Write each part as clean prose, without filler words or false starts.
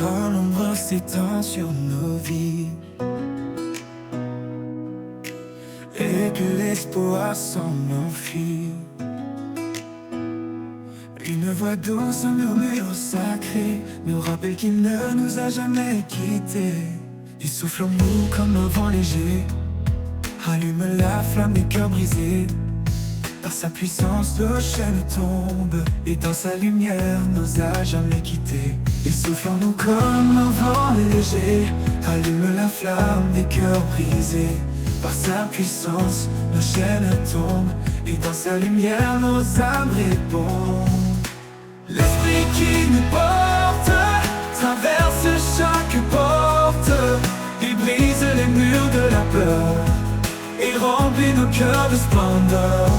quand l'ombre s'étend sur nos vies et que l'espoir s'en enfuit. Une voix douce, un murmure sacré nous rappelle qu'il ne nous a jamais quittés. Il souffle en nous comme un vent léger, allume la flamme des cœurs brisés. Par sa puissance, nos chaînes tombent, et dans sa lumière, nous a jamais quittés. Il souffle en nous comme un vent léger, allume la flamme des cœurs brisés. Par sa puissance, nos chaînes tombent, et dans sa lumière, nos âmes répondent. L'esprit qui nous porte traverse chaque porte, il brise les murs de la peur et remplit nos cœurs de splendeur.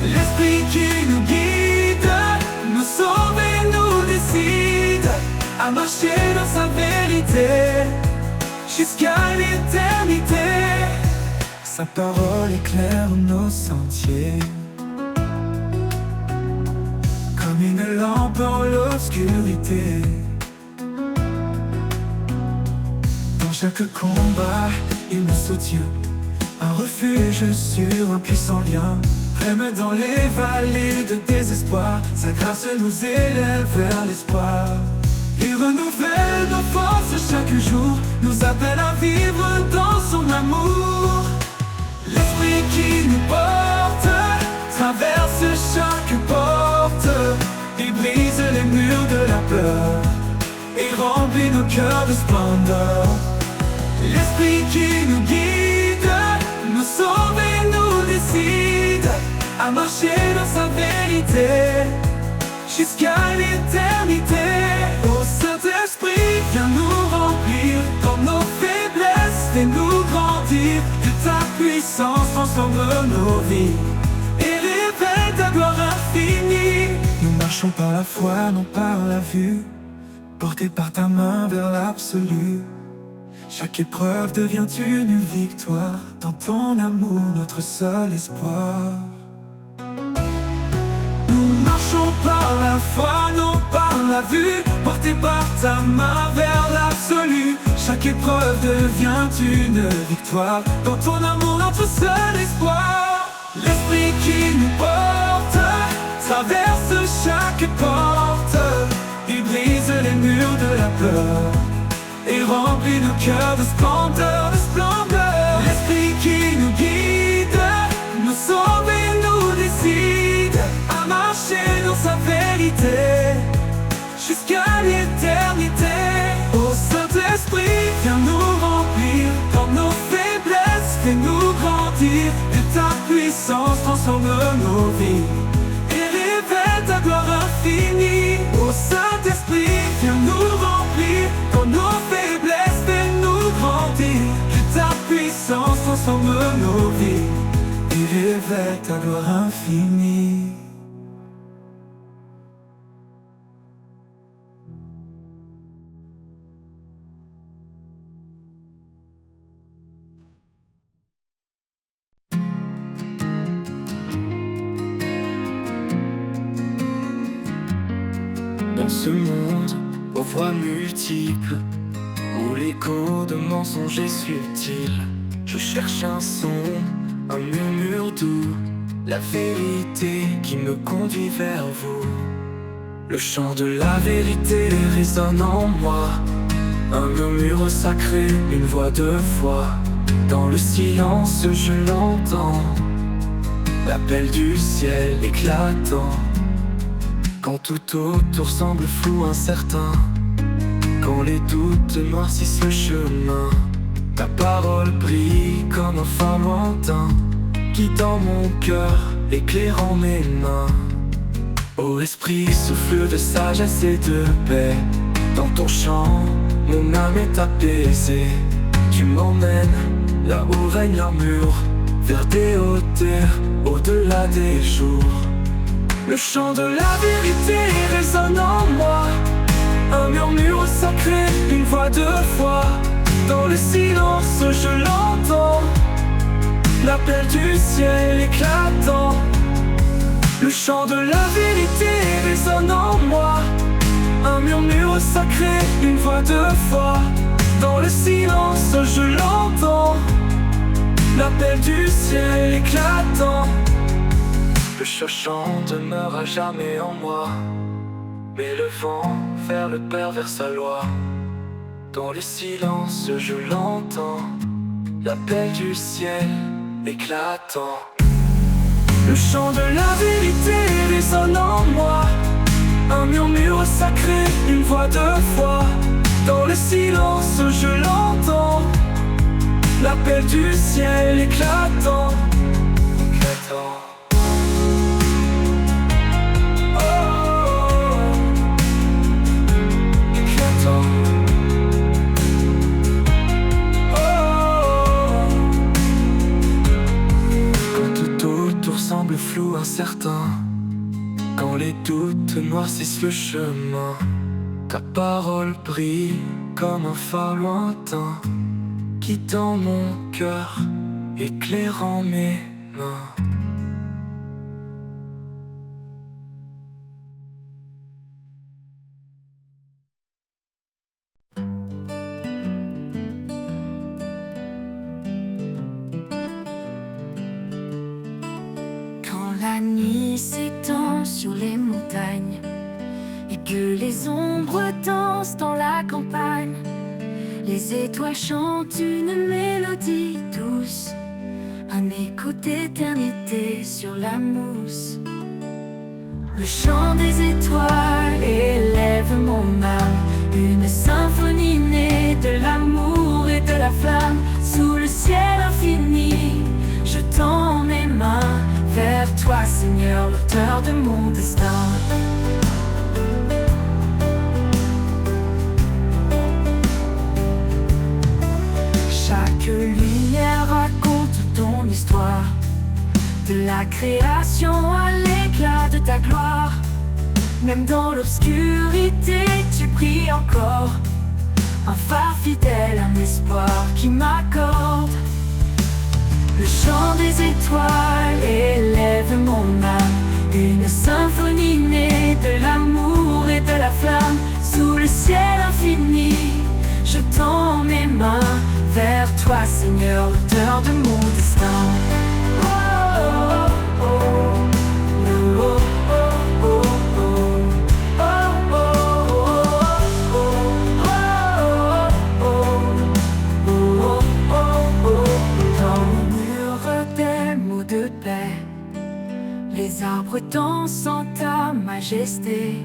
L'esprit qui nous guide, nous sauve et nous décide à marcher dans sa vérité jusqu'à l'éternité. Sa parole éclaire nos sentiers comme une lampe en l'obscurité. Dans chaque combat, il nous soutient, un refuge sur un puissant lien. Même dans les vallées de désespoir, sa grâce nous élève vers l'espoir. Il renouvelle nos forces chaque jour, nous appelle à vivre dans son amour. L'esprit qui nous porte traverse chaque porte, il brise les murs de la peur et remplit nos cœurs de splendeur. L'esprit qui nous guide, nous sauve et nous décide à marcher dans sa vérité jusqu'à l'éternité. Ô Saint-Esprit, viens nous remplir dans nos faiblesses, fais-nous grandir. Que ta puissance transforme nos vies et révèle ta gloire infinie. Nous marchons par la foi, non par la vue, portés par ta main vers l'absolu. Chaque épreuve devient une victoire, dans ton amour notre seul espoir. Nous marchons par la foi, non par la vue, portés par ta main vers l'absolu. Chaque épreuve devient une victoire, dans ton amour notre seul espoir. L'esprit qui nous porte traverse chaque porte, il brise les murs de la peur et remplit nos cœurs de splendeur, de splendeur. L'esprit qui nous guide, nous sauve et nous décide à marcher dans sa vérité jusqu'à l'éternité. Ô Saint-Esprit, viens nous remplir dans nos faiblesses, fais-nous grandir. Que ta puissance transforme nos vies et révèle ta gloire infinie. Ô Saint-Esprit, viens nous remplir dans nos faiblesses, fais-nous grandir. Que ta puissance transforme nos vies et révèle ta gloire infinie. Dans ce monde aux voix multiples, où l'écho de mensonges est subtil, je cherche un son, un murmure doux, la vérité qui me conduit vers vous. Le chant de la vérité résonne en moi, un murmure sacré, une voix de foi. Dans le silence je l'entends, l'appel du ciel éclatant. Quand tout autour semble flou, incertain, quand les doutes noircissent le chemin, ta parole brille comme un phare lointain, guidant mon cœur, éclairant mes mains. Ô Esprit, souffle de sagesse et de paix, dans ton chant, mon âme est apaisée. Tu m'emmènes là où règne l'amour, vers des hauteurs, au-delà des jours. Le chant de la vérité résonne en moi, un murmure sacré, une voix de foi. Dans le silence je l'entends, l'appel du ciel éclatant. Le chant de la vérité résonne en moi, Un murmure sacré, une voix de foi. Dans le silence je l'entends, l'appel du ciel éclatant. Le chant demeure à jamais en moi, mais le vent vers le Père, vers sa loi. Dans le silence je l'entends, l'appel du ciel éclatant. Le chant de la vérité résonne en moi. Un murmure sacré, une voix de foi. Dans le silence je l'entends, l'appel du ciel éclatant. Éclatant. Semble flou, incertain, quand les doutes noircissent le chemin, ta parole brille comme un phare lointain, guidant mon cœur, éclairant mes mains. La nuit s'étend sur les montagnes et que les ombres dansent dans la campagne. Les étoiles chantent une mélodie douce, un écho d'éternité sur la mousse. Le chant des étoiles élève mon âme, une symphonie née de l'amour et de la flamme. Sous le ciel infini, je tends mes mains vers toi, Seigneur, l'auteur de mon destin. Chaque lumière raconte ton histoire, de la création à l'éclat de ta gloire. Même dans l'obscurité, tu brilles encore, un phare fidèle, un espoir qui m'accorde. Le chant des étoiles élève mon âme, une symphonie née de l'amour et de la flamme. Sous le ciel infini, je tends mes mains vers toi, Seigneur, l'auteur de mon destin. Oh, oh, oh, oh. Oh, oh, oh, oh. Oh, oh, oh, oh. De paix, les arbres dansent en ta majesté.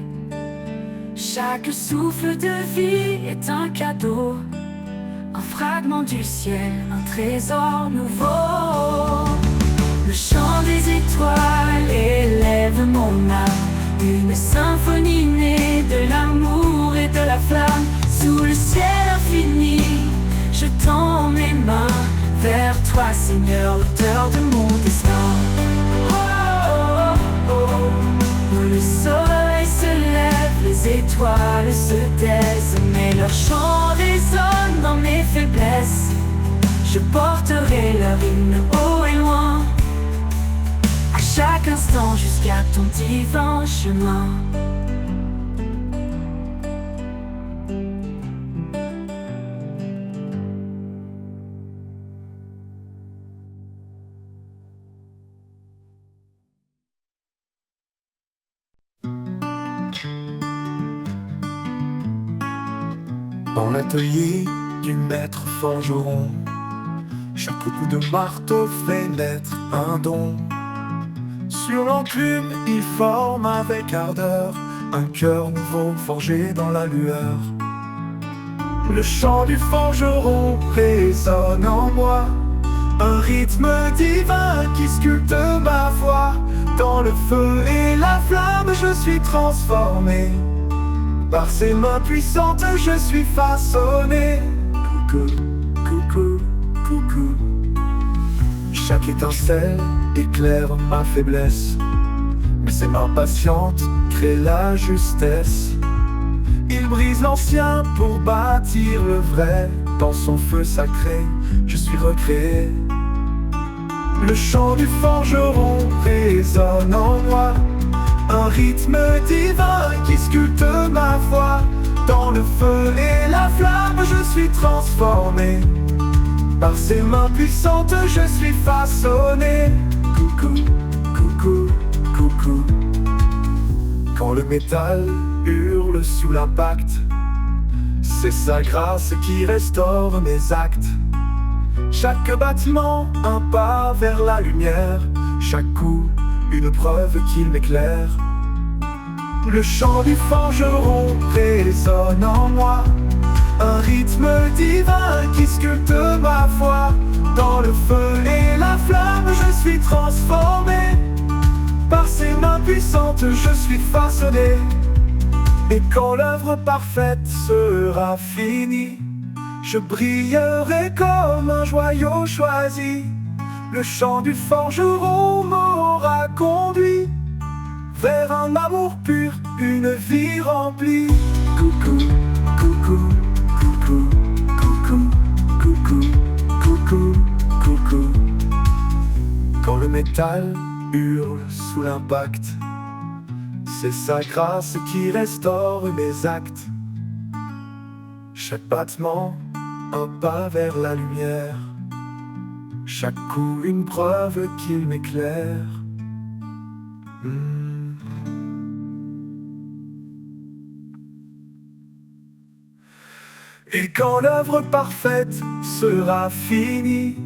Chaque souffle de vie est un cadeau, un fragment du ciel, un trésor nouveau. Le chant des étoiles élève mon âme, une symphonie née de l'amour et de la flamme. Sous le ciel infini, je tends mes mains vers toi, Seigneur, l'auteur de mon destin. Oh, oh, oh, oh. Le soleil se lève, les étoiles se taisent, mais leur chant résonne dans mes faiblesses. Je porterai leur hymne haut et loin, à chaque instant jusqu'à ton divin chemin. Dans l'atelier du maître forgeron, chaque coup de marteau fait naître un don. Sur l'enclume, il forme avec ardeur un cœur nouveau forgé dans la lueur. Le chant du forgeron résonne en moi, un rythme divin qui sculpte ma voix. Dans le feu et la flamme, je suis transformé. Par ses mains puissantes, je suis façonné. Coucou, coucou, coucou. Chaque étincelle éclaire ma faiblesse, mais ses mains patientes créent la justesse. Il brise l'ancien pour bâtir le vrai. Dans son feu sacré, je suis recréé. Le chant du forgeron résonne en moi, Un rythme divin qui sculpte ma foi. Dans le feu et la flamme, je suis transformé. Par ses mains puissantes, je suis façonné. Coucou, coucou, coucou. Quand le métal hurle sous l'impact, c'est sa grâce qui restaure mes actes. Chaque battement, un pas vers la lumière. Chaque coup, une preuve qu'il m'éclaire. Le chant du forgeron résonne en moi. Un rythme divin qui sculpte ma foi. Dans le feu et la flamme, je suis transformé. Par ses mains puissantes, je suis façonné. Et quand l'œuvre parfaite sera finie, je brillerai comme un joyau choisi. Le chant du forgeron m'aura conduit vers un amour pur, une vie remplie. Coucou, coucou, coucou, coucou, coucou, coucou, coucou. Quand le métal hurle sous l'impact, c'est sa grâce qui restaure mes actes. Chaque battement, un pas vers la lumière. Chaque coup, une preuve qu'il m'éclaire. Et quand l'œuvre parfaite sera finie,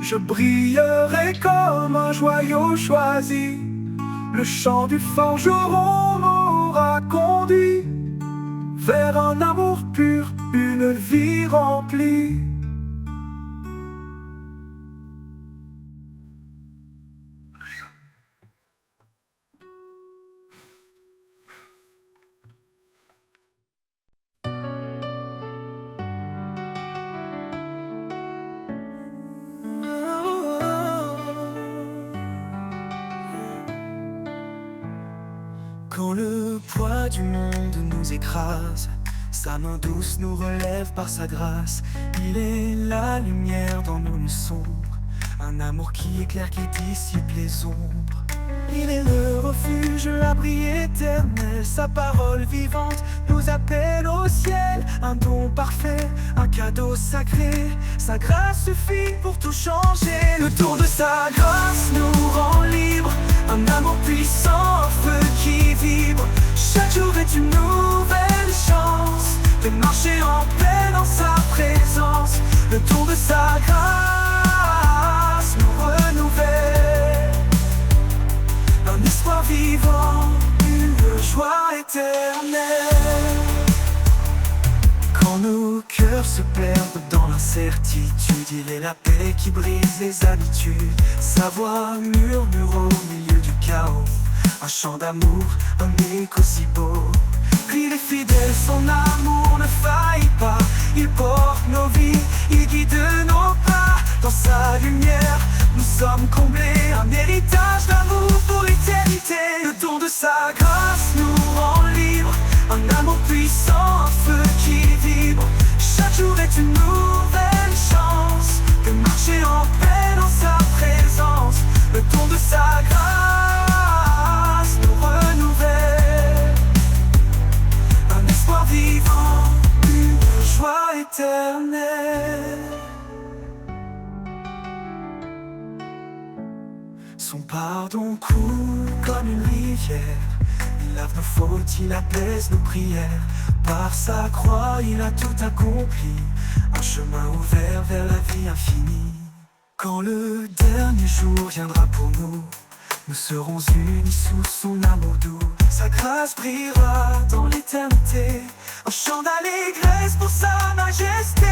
je brillerai comme un joyau choisi. Le chant du forgeron m'aura conduit vers un amour pur, une vie remplie. Quand le poids du monde nous écrase, sa main douce nous relève par sa grâce. Il est la lumière dans nos nuits sombres, un amour qui éclaire, qui dissipe les ombres. Il est le refuge, l'abri éternel. Sa parole vivante nous appelle au ciel. Un don parfait, un cadeau sacré. Sa grâce suffit pour tout changer. Le tour de sa grâce nous rend libres. Un amour puissant, un feu qui vibre. Chaque jour est une nouvelle chance de marcher en paix dans sa présence. Le tour de sa grâce nous renouvelle. Un espoir vivant, une joie éternelle. Quand nos cœurs se perdent dans l'incertitude, il est la paix qui brise les habitudes. Sa voix murmure au milieu du chaos, un chant d'amour, un écho si beau. Il est fidèle, son amour ne faillit pas. Il porte nos vies, il guide nos pas. Dans sa lumière, nous sommes comblés. Un héritage d'amour pour l'éternité. Le don de sa grâce nous rend libres. Un amour puissant, un feu qui vibre. Chaque jour est une nouvelle chance de marcher en paix dans sa présence. Le don de sa grâce nous renouvelle. Un espoir vivant, une joie éternelle. Son pardon coule comme une rivière. Il lave nos fautes, il apaise nos prières. Par sa croix, il a tout accompli. Un chemin ouvert vers la vie infinie. Quand le dernier jour viendra pour nous, nous serons unis sous son amour doux. Sa grâce brillera dans l'éternité. Un chant d'allégresse pour sa majesté.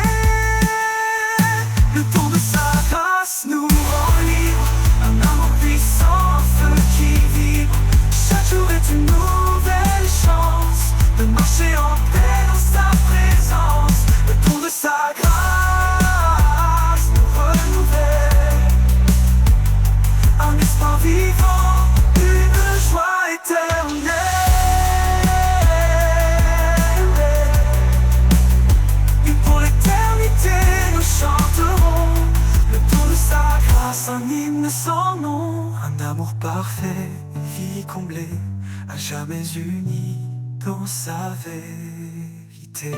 Le don de sa grâce nous rend libres. Un amour puissant, un feu qui vibre. Chaque jour est une nouvelle chance de marcher en paix dans sa présence. Le don de sa grâce nous renouvelle. Un espoir vivant, une joie éternelle. Et pour l'éternité nous chanterons le don de sa grâce, un hymne sans nom. Un amour parfait, une vie comblée, à jamais unis dans sa vérité.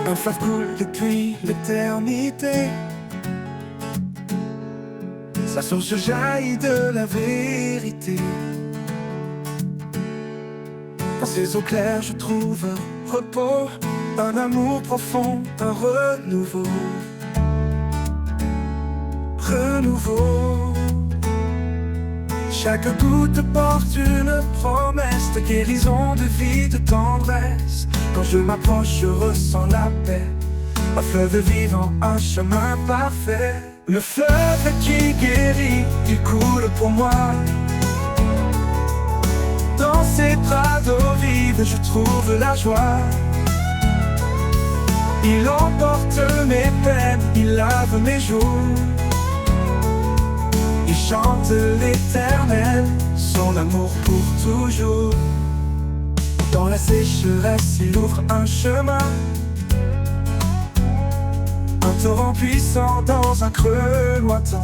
Un fleuve coule depuis l'éternité. Sa source jaillit de la vérité. Dans ses eaux claires je trouve un repos, un amour profond, un renouveau. Renouveau. Chaque goutte porte une promesse de guérison, de vie, de tendresse. Quand je m'approche, je ressens la paix. Un fleuve vivant, un chemin parfait. Le fleuve qui guérit, il coule pour moi. Dans ces bras d'eau vive, je trouve la joie. Il emporte mes peines, il lave mes jours. Il chante l'éternel, son amour pour toujours. Dans la sécheresse, il ouvre un chemin. Un torrent puissant dans un creux lointain.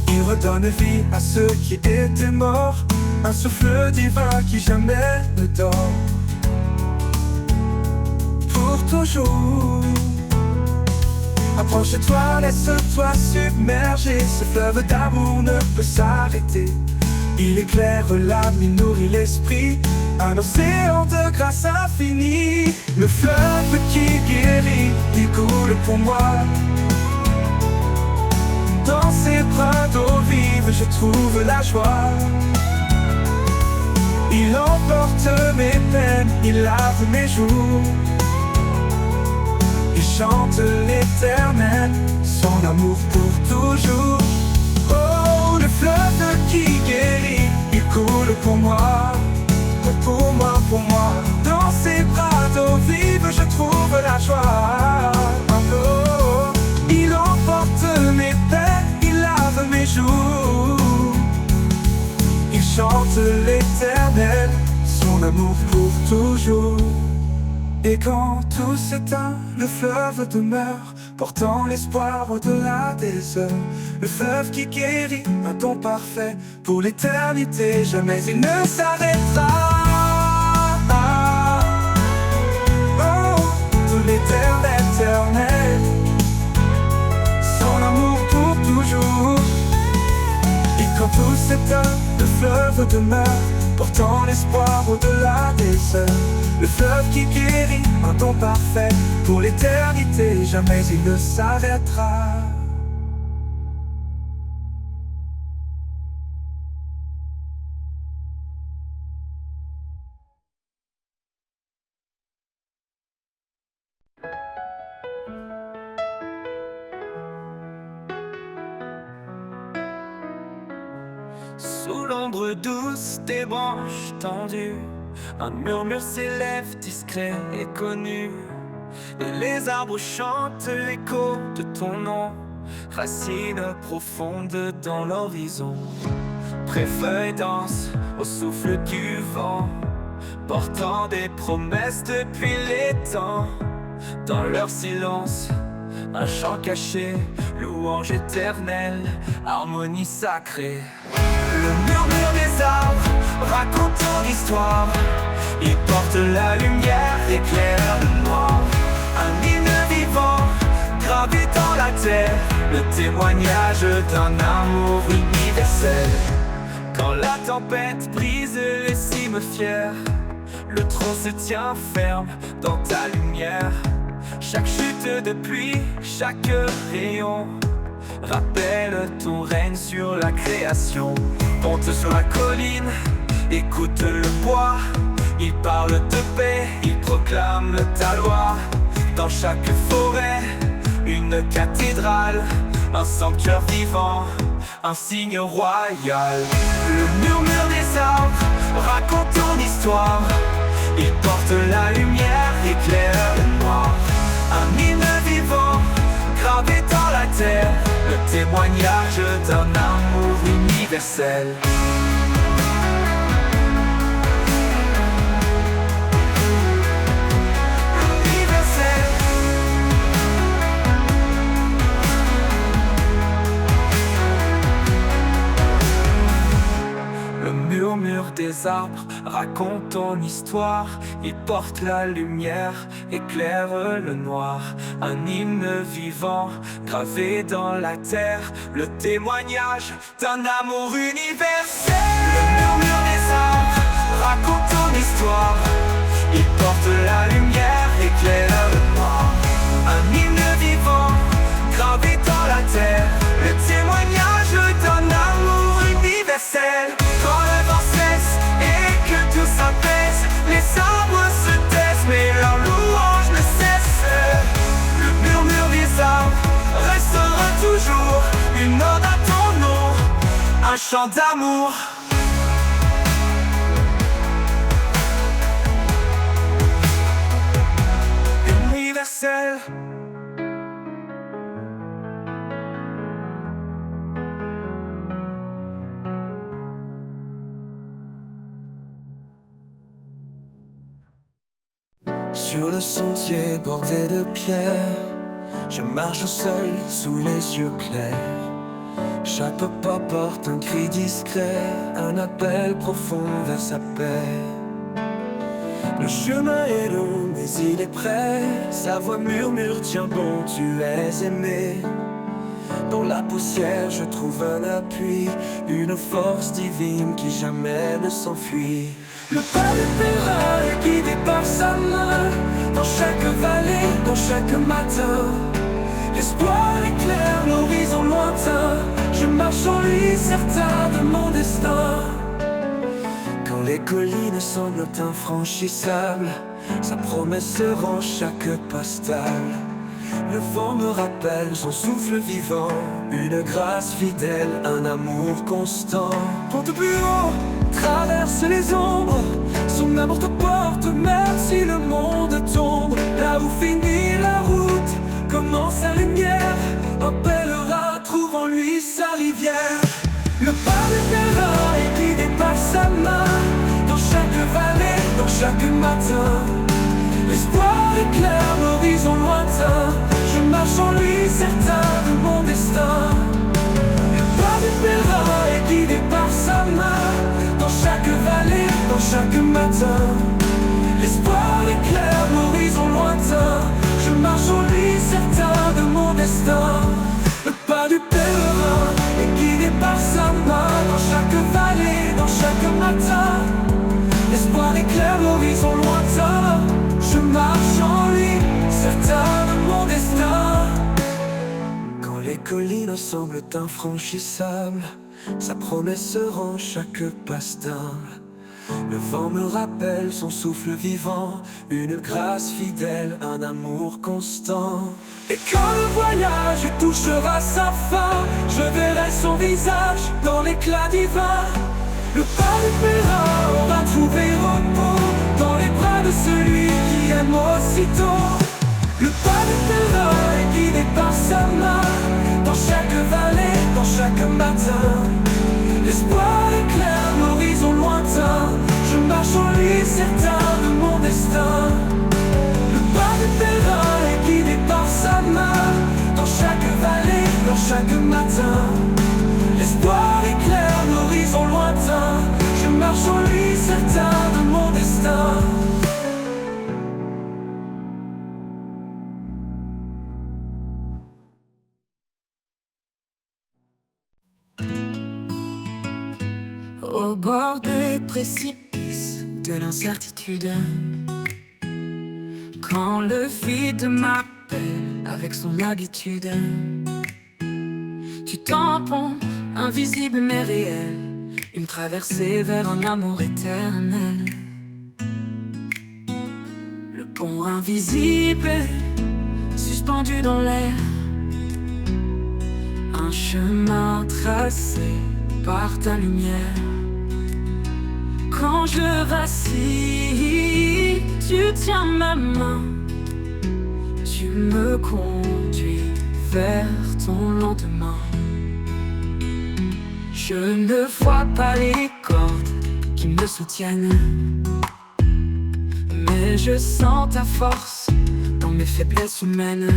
Il redonne vie à ceux qui étaient morts. Un souffle divin qui jamais ne dort. Pour toujours. Approche-toi, laisse-toi submerger. Ce fleuve d'amour ne peut s'arrêter. Il éclaire l'âme, il nourrit l'esprit. Un océan de grâce infinie. Le fleuve qui guérit, il coule pour moi. Dans ses bras d'eau vive, je trouve la joie. Il emporte mes peines, il lave mes jours. Il chante l'éternel, son amour pour toujours. Oh, le fleuve qui guérit, il coule pour moi. Pour moi, pour moi. Dans ses bras d'eau vive, je trouve la joie. Oh, il emporte mes peines, il lave mes jours. Il chante l'éternel, son amour pour toujours. Et quand tout s'éteint, le fleuve demeure, portant l'espoir au-delà des heures. Le fleuve qui guérit, un don parfait pour l'éternité, jamais il ne s'arrêtera. Oh, de l'éternel, éternel, son amour pour toujours. Et quand tout s'éteint, le fleuve demeure, portant l'espoir au-delà des heures. Le fleuve qui guérit, un don parfait pour l'éternité, jamais il ne s'arrêtera. Sous l'ombre douce des branches tendues, un murmure s'élève discret et connu. Et les arbres chantent l'écho de ton nom, racines profondes dans l'horizon. Préfeuilles dansent au souffle du vent, portant des promesses depuis les temps. Dans leur silence, un chant caché, louange éternelle, harmonie sacrée. Le murmure des arbres raconte ton histoire. Il porte la lumière, éclaire le noir. Un hymne vivant, gravé dans la terre, le témoignage d'un amour universel. Quand la tempête brise les cimes fières, le trône se tient ferme dans ta lumière. Chaque chute de pluie, chaque rayon rappelle ton règne sur la création. Monte sur la colline, écoute le bois. Il parle de paix, il proclame ta loi. Dans chaque forêt, une cathédrale, un sanctuaire vivant, un signe royal. Le murmure des arbres raconte ton histoire. Il porte la lumière, éclaire le noir. Un un hymne vivant, gravé dans la terre, le témoignage d'un amour universel. Le murmure des arbres raconte ton histoire. Il porte la lumière, éclaire le noir. Un hymne vivant, gravé dans la terre, le témoignage d'un amour universel. Le murmure des arbres raconte ton histoire. Il porte la lumière, éclaire le noir. Un hymne vivant, gravé dans la terre, le témoignage d'un amour universel. Quand le vent cesse et que tout s'apaise, les arbres se taisent mais leur louange ne cesse. Le murmure des arbres restera toujours une ode à ton nom, un chant d'amour. Universel. Sur le sentier bordé de pierres, je marche seul sous les yeux clairs. Chaque pas porte un cri discret, un appel profond vers sa paix. Le chemin est long mais il est prêt, sa voix murmure, tiens bon, tu es aimé. Dans la poussière je trouve un appui, une force divine qui jamais ne s'enfuit. Le pas du pèlerin est guidé par sa main, dans chaque vallée, dans chaque matin. L'espoir éclaire l'horizon lointain, je marche en lui certain de mon destin. Quand les collines semblent infranchissables, sa promesse rend chaque pas stable. Le vent me rappelle son souffle vivant, une grâce fidèle, un amour constant. Porte plus haut, traverse les ombres, son amour te porte même si le monde tombe. Là où finit la route, commence sa lumière, un pèlerin trouve en lui sa rivière. Le pas du pèlerin est guidé par sa main, dans chaque vallée, dans chaque matin. L'espoir éclaire l'horizon lointain, je marche en lui certain de mon destin. Le pas du pèlerin est guidé par sa main, dans chaque vallée, dans chaque matin. L'espoir éclaire l'horizon lointain, je marche en lui certain de mon destin. Le pas du pèlerin est guidé par sa main, dans chaque vallée, dans chaque matin. L'espoir éclaire l'horizon lointain, je marche en lui, certain de mon destin. Quand les collines semblent infranchissables, sa promesse rend chaque pas stable. Le vent me rappelle son souffle vivant, une grâce fidèle, un amour constant. Et quand le voyage touchera sa fin, je verrai son visage dans l'éclat divin. Le pas du pèlerin aura trouvé repos dans les bras de celui qui aime aussitôt. Le pas du pèlerin est guidé par sa main, dans chaque vallée, dans chaque matin. L'espoir éclaire l'horizon lointain, je marche en lui certain de mon destin. Le pas du pèlerin est guidé par sa main, dans chaque vallée, dans chaque matin. L'espoir éclaire l'horizon lointain, je marche en lui certain de mon destin. Au bord des précipices de l'incertitude, quand le vide m'appelle avec son habitude, tu tampons, invisible mais réel, une traversée vers un amour éternel. Le pont invisible, suspendu dans l'air, un chemin tracé par ta lumière. Quand je vacille, tu tiens ma main, Tu me conduis vers ton lendemain. Je ne vois pas les cordes qui me soutiennent, mais je sens ta force dans mes faiblesses humaines.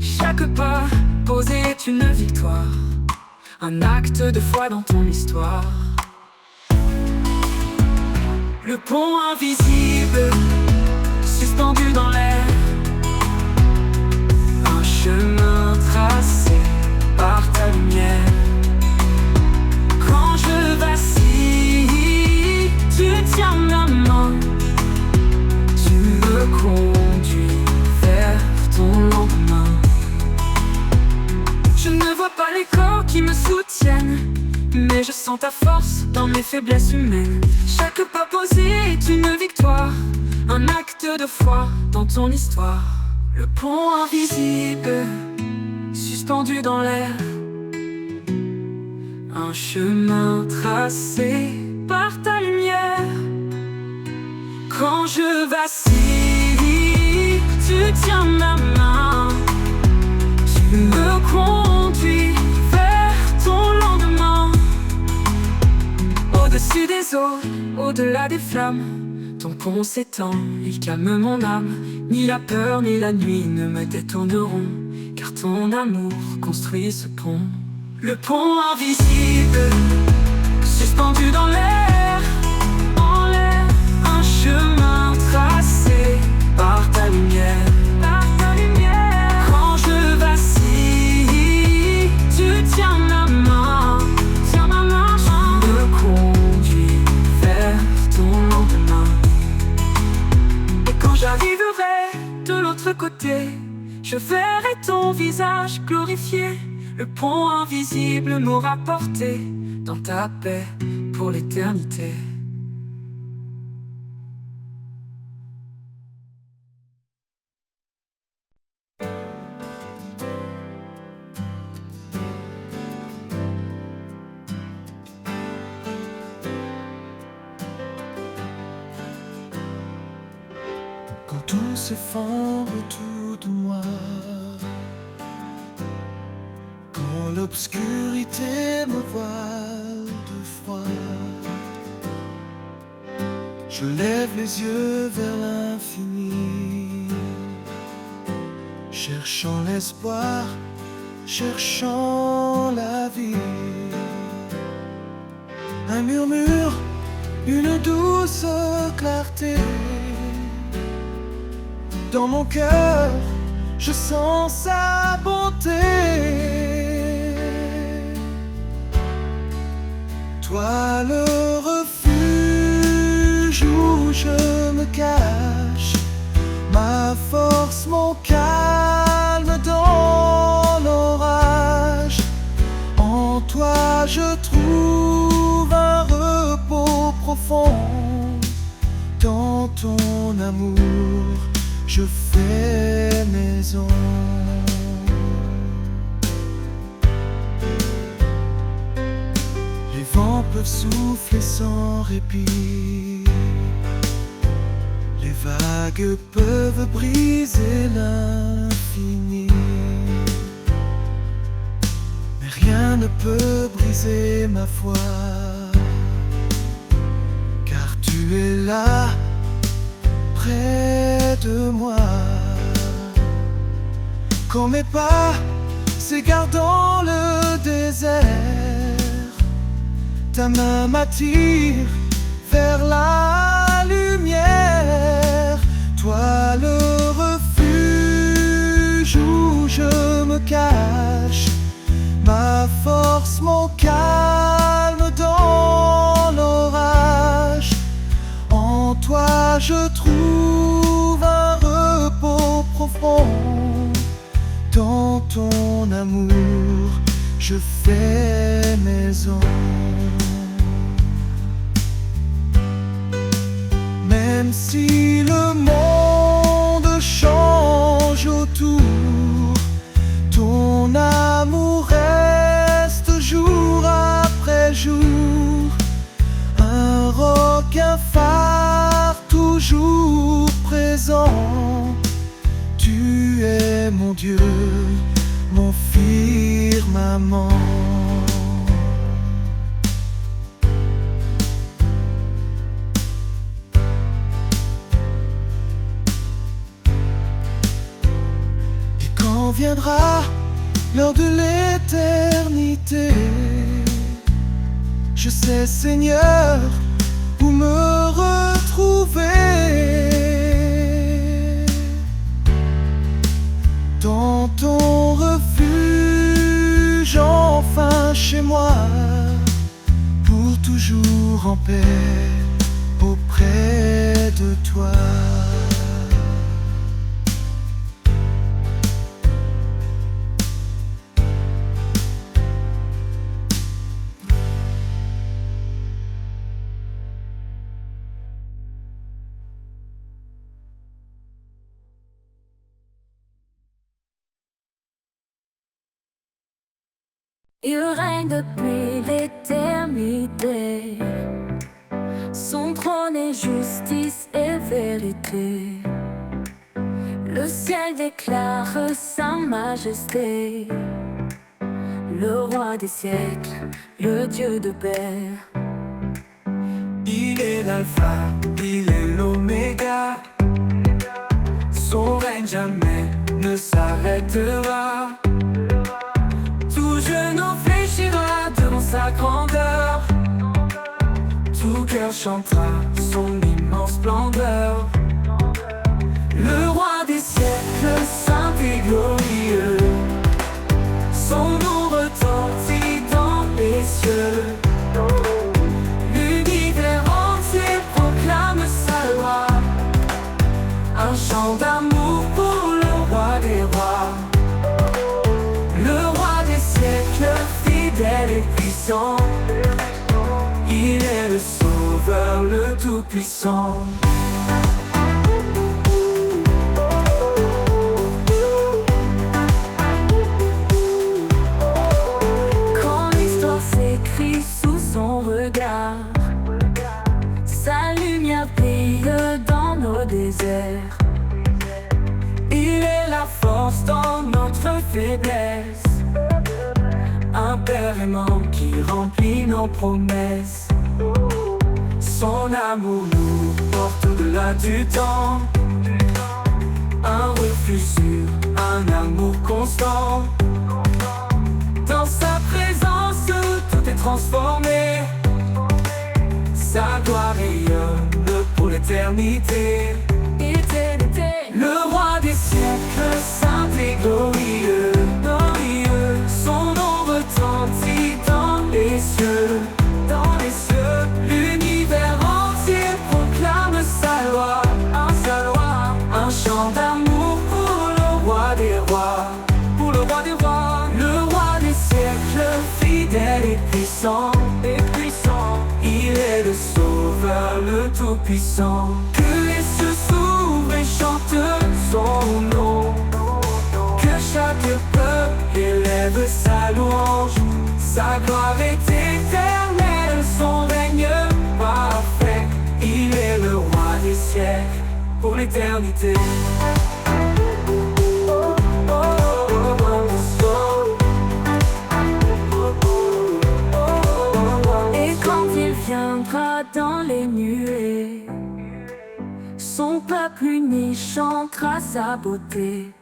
Chaque pas posé est une victoire, un acte de foi dans ton histoire. Le pont invisible, suspendu dans l'air, un chemin tracé par ta lumière. Quand je vacille, tu tiens ma main, tu me conduis vers ton lendemain. Je ne vois pas les corps qui me soutiennent, mais je sens ta force dans mes faiblesses humaines. Chaque pas posé est une victoire, un acte de foi dans ton histoire. Le pont invisible, suspendu dans l'air, un chemin tracé par ta lumière. Quand je vacille, tu tiens ma main, tu me conduis vers ton lendemain. Au-dessus des eaux, au-delà des flammes, ton pont s'étend, il calme mon âme. Ni la peur ni la nuit ne me détourneront, car ton amour construit ce pont. Le pont invisible, suspendu dans l'air, en l'air, un chemin tracé par ta lumière. Quand je vacille, tu tiens ma main, tu me conduis vers ton lendemain. Et quand j'arriverai de l'autre côté, je verrai ton visage glorifié. Le pont invisible m'aura porté dans ta paix pour l'éternité. Quand tout s'effondre autour de moi, quand l'obscurité me voile de froid, je lève les yeux vers l'infini, cherchant l'espoir, cherchant la vie. Un murmure, une douce clarté. Dans mon cœur, je sens sa bonté. Toi le refuge où je me cache, ma force, mon calme dans l'orage. En toi je trouve un repos profond. Dans ton amour, je fais maison. Les vents peuvent souffler sans répit, les vagues peuvent briser l'infini, mais rien ne peut briser ma foi, car tu es là, près de moi. Quand mes pas s'égarent dans le désert, ta main m'attire vers la lumière. Toi le refuge où je me cache, ma force, mon calme dans l'orage. En toi je trouve un repos profond. Dans ton amour, je fais maison. Même si le monde change autour, ton amour reste jour après jour. Un roc, un phare toujours présent, Dieu, mon firmament. Et quand viendra l'heure de l'éternité, je sais, Seigneur, où me retrouver. Dans ton refuge, enfin chez moi, pour toujours en paix auprès de toi. Il règne depuis l'éternité. Son trône est justice et vérité. Le ciel déclare sa majesté. Le roi des siècles, le Dieu de paix. Il est l'alpha, il est l'oméga. Son règne jamais ne s'arrêtera. Tout genou fléchira devant sa grandeur. Tout cœur chantera son immense splendeur. Le roi des siècles, saint et glorieux, son nom retentit dans les cieux. L'univers entier proclame sa loi, un chant d'amour pour le roi des rois. Le roi des siècles, fidèle et puissant, il est le sauveur, le tout-puissant. Quand l'histoire s'écrit sous son regard, sa lumière brille dans nos déserts. Il est la force dans notre faiblesse, un père aimant qui remplit nos promesses. Son amour nous porte au-delà du temps, un refuge sûr, un amour constant. Dans sa présence tout est transformé, sa gloire rayonne pour l'éternité. Le roi des siècles, saint et glorieux, son nom retentit dans les cieux, L'univers entier proclame sa loi, un chant d'amour pour le roi des rois, Le roi des siècles, fidèle et puissant, il est le sauveur, le tout-puissant. Que les cieux s'ouvrent et chantent son nom, que chaque peuple élève sa louange. Sa gloire est éternelle, son règne parfait. Il est le roi des siècles pour l'éternité. Et quand il viendra dans les nuées, son peuple uni chantera sa beauté.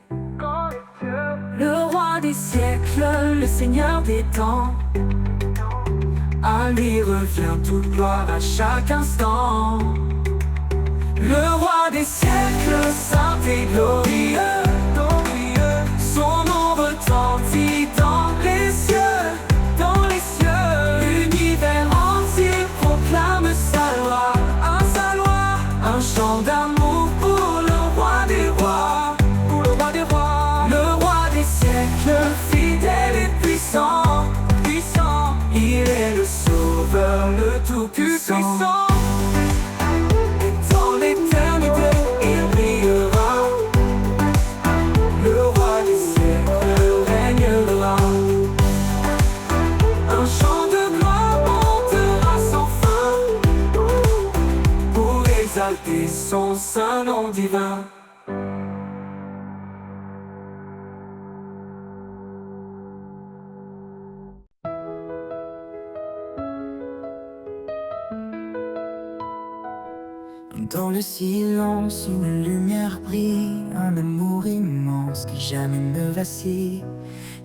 Le roi des siècles, le Seigneur des temps, à lui revient toute gloire à chaque instant. Le roi des siècles, saint et glorieux, son nom retentit dans les cieux, L'univers entier proclame sa loi, un chant d'amour pour le roi des rois, Le roi des siècles, fidèle et puissant, il est le sauveur, le tout-puissant. Et dans l'éternité, il brillera. Le roi des siècles régnera. Un chant de gloire montera sans fin, pour exalter son saint nom divin. Dans le silence, une lumière brille, un amour immense qui jamais ne vacille.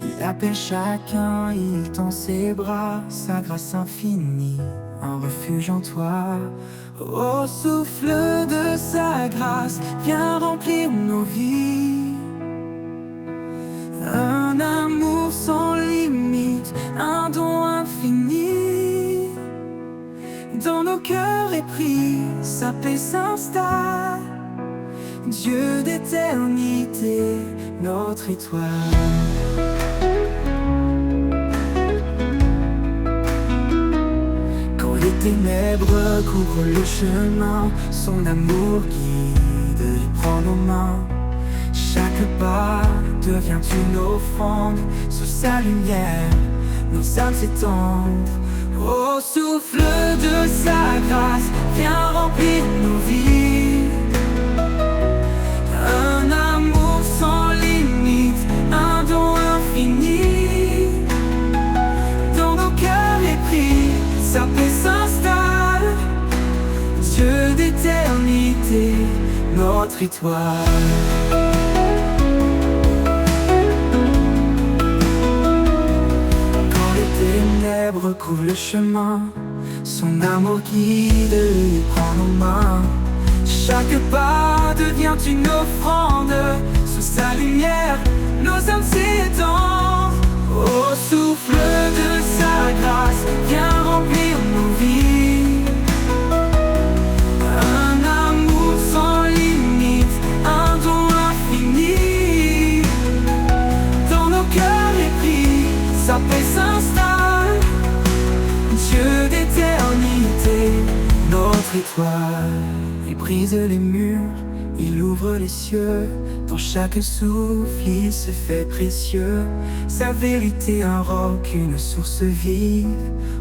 Il appelle chacun, il tend ses bras, sa grâce infinie, un refuge en toi. Au souffle de sa grâce, viens remplir nos vies. Un amour sans limite, un don infini. Dans nos cœurs épris, sa paix s'installe. Dieu d'éternité, notre étoile. Quand les ténèbres couvrent le chemin, son amour guide, il prend nos mains. Chaque pas devient une offrande, sous sa lumière, nos âmes s'étendent. Au souffle de sa grâce, viens remplir nos vies. Un amour sans limite, un don infini. Dans nos cœurs épris, sa paix s'installe. Dieu d'éternité, notre étoile. Couvre le chemin, son amour guide, il prend nos mains. Chaque pas devient une offrande, sous sa lumière, nos âmes s'étendent. Au souffle de sa grâce, viens remplir nos vies. Un amour sans limite, un don infini. Dans nos cœurs épris, sa paix s'installe. Dieu d'éternité, notre étoile. Il brise les murs, il ouvre les cieux. Dans chaque souffle, il se fait précieux. Sa vérité, un roc, une source vive.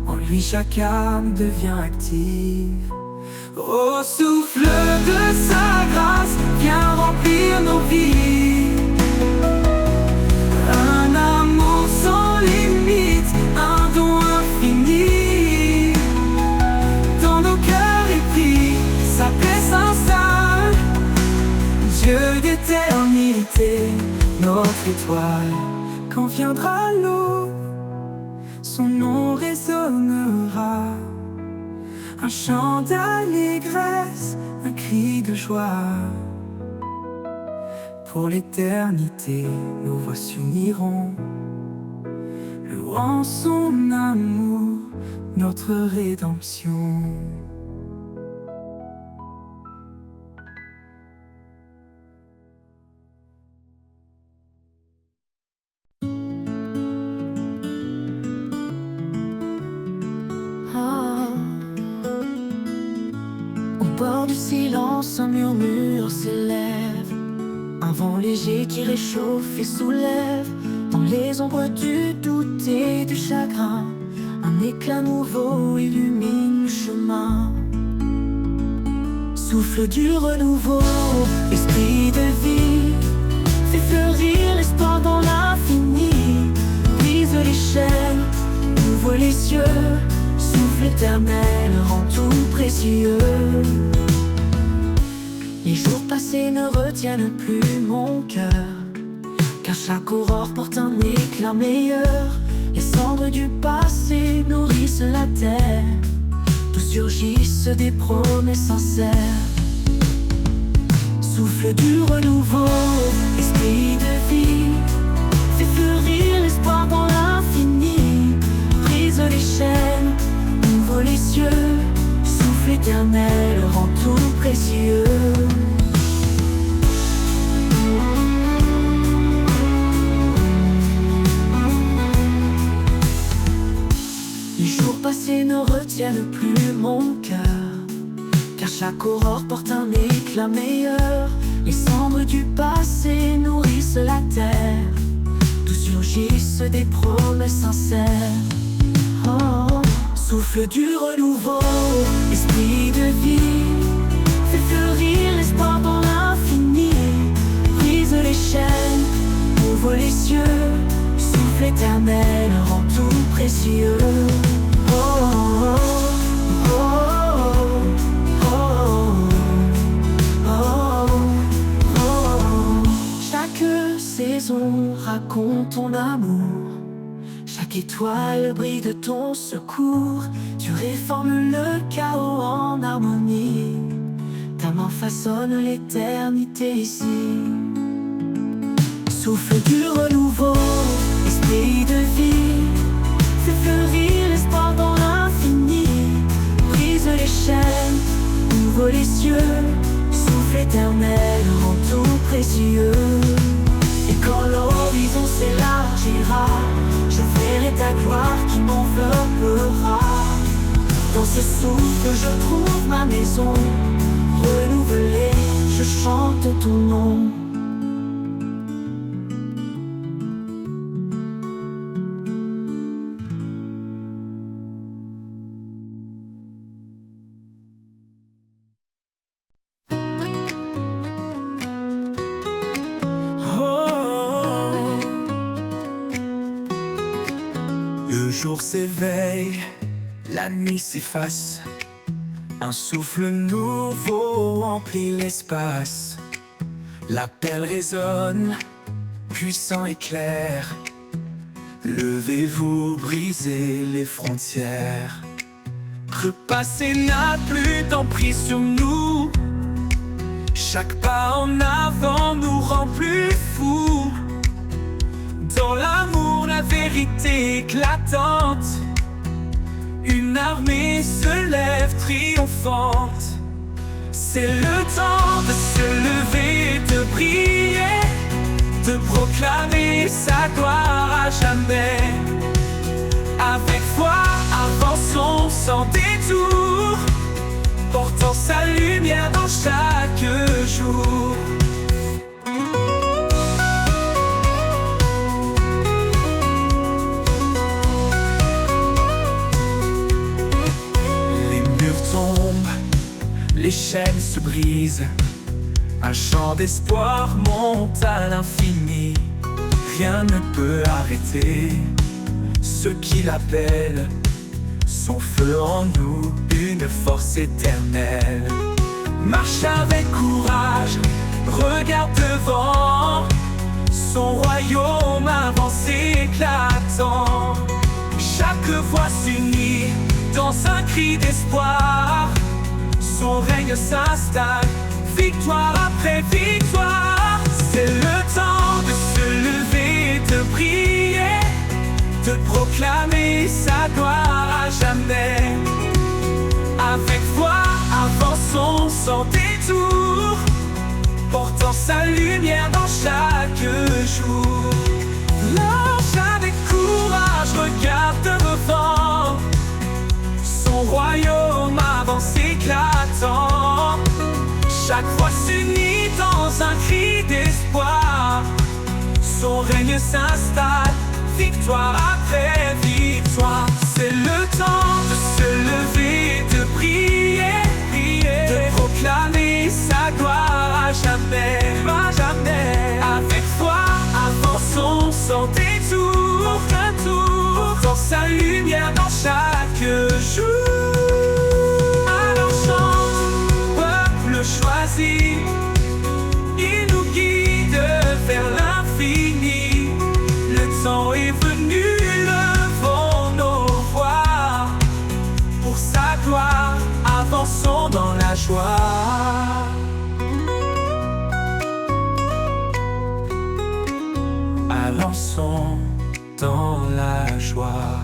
En lui, chaque âme devient active. Au souffle de sa grâce, viens remplir nos vies. Un amour sans limite, un don infini. Sa paix s'installe. Dieu d'éternité, notre étoile. Quand viendra l'aube, son nom résonnera. Un chant d'allégresse, un cri de joie. Pour l'éternité, nos voix s'uniront, louant son amour, notre rédemption. Au bord du silence, un murmure s'élève, un vent léger qui réchauffe et soulève. Dans les ombres du doute et du chagrin, un éclat nouveau illumine le chemin. Souffle du renouveau, esprit de vie, fait fleurir l'espoir dans l'infini. Brise les chaînes, ouvre les cieux, souffle éternel rend tout précieux. Les jours passés ne retiennent plus mon cœur, car chaque aurore porte un éclat meilleur. Les cendres du passé nourrissent la terre, d'où surgissent des promesses sincères. Souffle du renouveau, esprit de vie, fait fleurir l'espoir dans l'infini. Brise les chaînes, ouvre les cieux, souffle éternel rend tout précieux. Les jours passés ne retiennent plus mon cœur, car chaque aurore porte un éclat meilleur. Les cendres du passé nourrissent la terre, d'où surgissent des promesses sincères. Oh, souffle du renouveau, esprit de vie, fait fleurir l'espoir dans l'infini. Brise les chaînes, ouvre les cieux, souffle éternel rend tout précieux. Oh, oh, oh, oh, oh, oh. Chaque étoile brille de ton secours. Tu réformes le chaos en harmonie. Ta main façonne l'éternité ici. Souffle du renouveau, esprit de vie, fais fleurir l'espoir dans l'infini. Brise les chaînes, ouvre les cieux, souffle éternel rend tout précieux. Et quand l'horizon s'élargira, je verrai ta gloire qui m'enveloppera. Dans ce souffle je trouve ma maison, renouvelée, je chante ton nom. Le jour s'éveille, la nuit s'efface. Un souffle nouveau remplit l'espace. L'appel résonne, puissant et clair. Levez-vous, brisez les frontières. Le passé n'a plus d'emprise sur nous. Chaque pas en avant nous rend plus fous. Dans l'amour, la vérité éclatante, une armée se lève triomphante. C'est le temps de se lever et de prier, de proclamer sa gloire à jamais. Avec foi, avançons sans détour, portant sa lumière dans chaque jour. Les chaînes se brisent, un chant d'espoir monte à l'infini. Rien ne peut arrêter ceux qui l'appellent. Son feu en nous, une force éternelle. Marche avec courage, regarde devant. Son royaume avance éclatant. Chaque voix s'unit dans un cri d'espoir. Son règne s'installe, victoire après victoire. C'est le temps de se lever et de prier, de proclamer sa gloire à jamais. Avec foi, avançons sans détour, portant sa lumière dans chaque jour. Marche avec courage, regarde devant. Son royaume avance éclatant. Chaque voix s'unit dans un cri d'espoir. Son règne s'installe, victoire après victoire. C'est le temps de se lever et de prier, de proclamer sa gloire à jamais, à jamais. Avec foi, avançons sans détour, portant sa lumière dans chaque jour. Alors chante, peuple choisi, il nous guide vers l'infini. Le temps est venu, levons nos voix. Pour sa gloire, avançons dans la joie. Avançons dans la joie.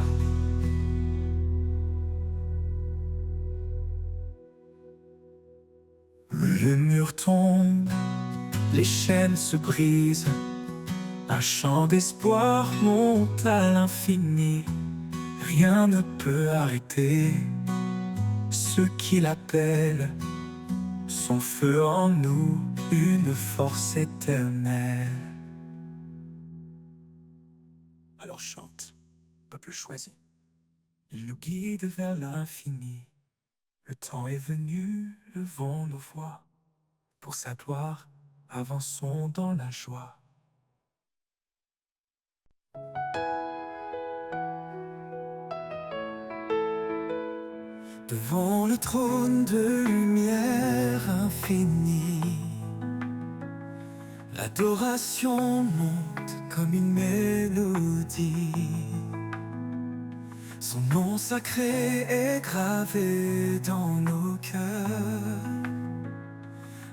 Le mur tombe, les chaînes se brisent. Un chant d'espoir monte à l'infini. Rien ne peut arrêter ceux qui l'appellent. Son feu en nous, une force éternelle. Alors chante, peuple choisi, il nous guide vers l'infini. Le temps est venu, levons nos voix. Pour sa gloire, avançons dans la joie. Devant le trône de lumière infinie, l'adoration monte comme une mélodie. Son nom sacré est gravé dans nos cœurs.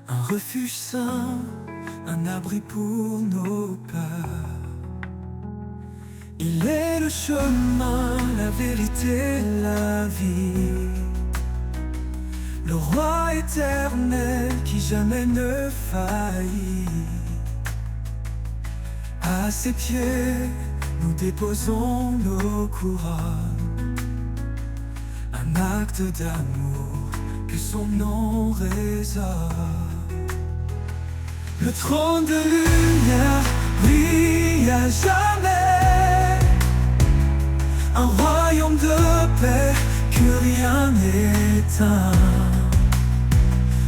Un refuge saint, un abri pour nos peurs. Il est le chemin, la vérité, la vie. Le roi éternel qui jamais ne faillit. À ses pieds, nous déposons nos couronnes. Un acte d'amour, que son nom résonne. Le trône de lumière brille à jamais. Un royaume de paix que rien n'éteint.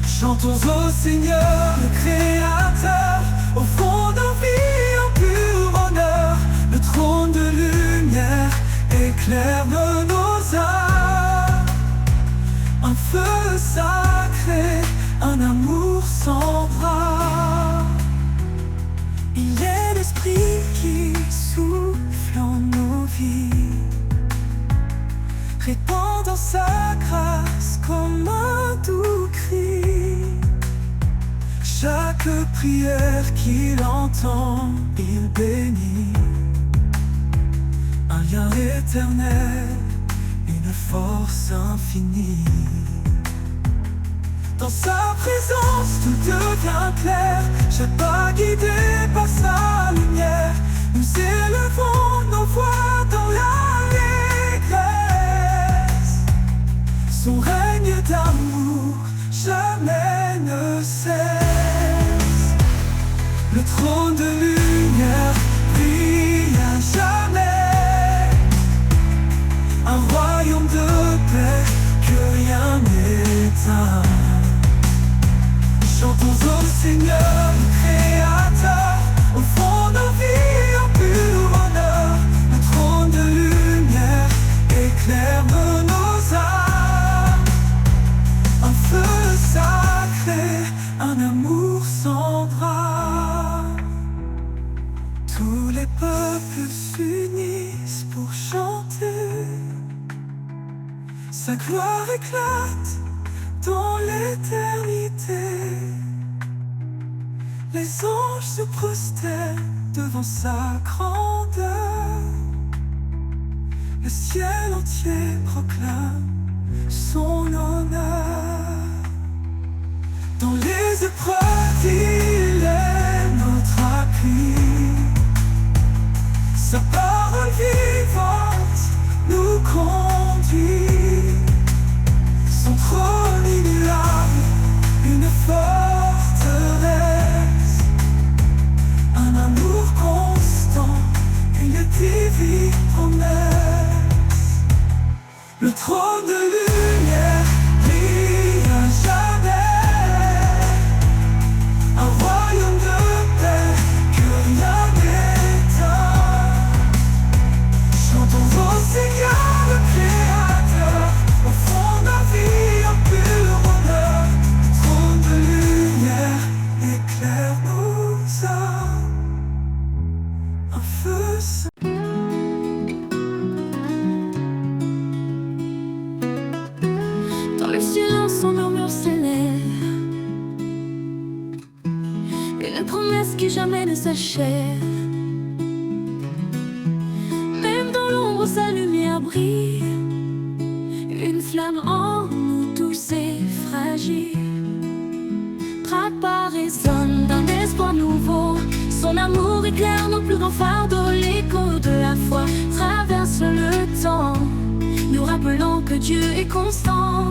Chantons au Seigneur, le Créateur, au fond de nos vies en pur honneur. Le trône de lumière éclaire nos âmes. Un feu sacré, un amour sans bras. Il est l'esprit qui souffle en nos vies, répandant sa grâce comme un doux cri. Chaque prière qu'il entend, il bénit. Un lien éternel, une force infinie. Dans sa présence, tout devient clair. Chaque pas guidé par sa lumière. Nous élevons nos voix dans l'allégresse. Son règne d'amour jamais ne cesse. Le trône de lumière brille à jamais. Un royaume de paix que rien n'éteint. Chantons au Seigneur, le Créateur, au fond de nos vies en pur honneur. Le trône de lumière éclaire nos âmes. Un feu sacré, un amour sans bras. Tous les peuples s'unissent pour chanter. Sa gloire éclate dans l'éternité. Les anges se prosternent devant sa grandeur. Le ciel entier proclame son honneur. Dans les épreuves, il est notre appui. Sa parole vivante nous conduit. Son trône immuable, une forteresse. Un amour constant, une divine promesse. Le trône de lumière brille à jamais. Un royaume de paix que rien n'éteint. Chantons au Seigneur, le Créateur, au fond de nos vies en pur honneur. Le trône de lumière éclaire nos âmes. Un feu saint. Dans le silence, on murmure s'élève. Une promesse qui jamais ne s'achève. Même dans l'ombre, sa lumière brille. Une flamme en nous, douce et fragile. Pas résonne d'un espoir nouveau. Son amour éclaire nos plus grands fardeaux. L'écho de la foi traverse le temps, nous rappelant que Dieu est constant.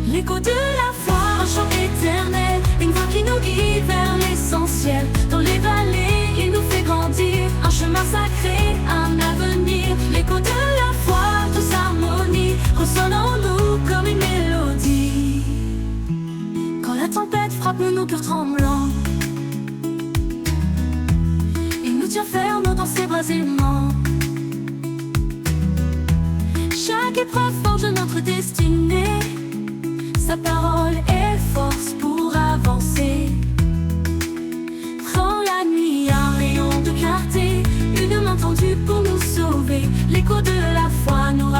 L'écho de la foi, un chant éternel, une voix qui nous guide vers l'essentiel. Dans les vallées, il nous fait grandir. Un chemin sacré, un avenir. L'écho de la foi, douce harmonie, ressonne en nous comme une mélodie. Quand la tempête frappe nos cœurs tremblants, il nous tient ferme dans ses bras aimants. Chaque épreuve forge notre destinée. Sa parole est force pour avancer. Dans la nuit, un rayon de clarté, une main tendue pour nous sauver. L'écho de la foi nous